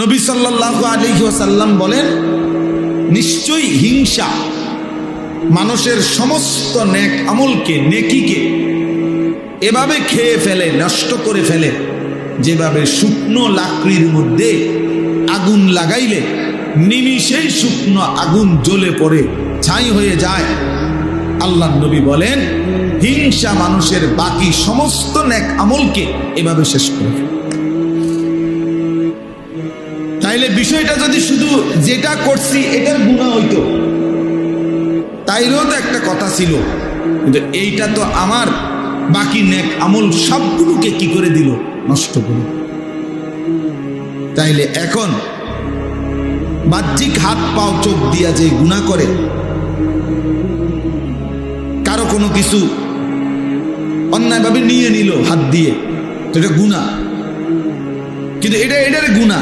নবী সাল্লাল্লাহু আলাইহি ওয়াসাল্লাম বলেন, নিশ্চয়ই হিংসা মানুষের সমস্ত নেক আমলকে, নেকিকে এভাবে খেয়ে ফেলে, নষ্ট করে ফেলে, যেভাবে শুকনো লাকড়ির মধ্যে আগুন লাগাইলে নিমিষেই শুকনো আগুন জ্বলে পড়ে ছাই হয়ে যায়। আল্লাহ নবী বলেন, হিংসা মানুষের বাকি সমস্ত নেক আমলকে এভাবে শেষ করে ফেলে। তাইলে বিষয়টা যদি শুধু যেটা করছি এটার গুনাহ হইতো, তাইলেও তো একটা কথা ছিল, কিন্তু এইটা তো আমার বাকি নেক আমল সবগুলোকে কি করে দিল, নষ্ট করে। তাইলে এখন বাহ্যিক হাত পাও চোখ দিয়া যে গুনাহ করে, কারো কোনো কিছু অন্যায়ভাবে নিয়ে নিল হাত দিয়ে, তো এটা গুনাহ, কিন্তু এটার গুনাহ।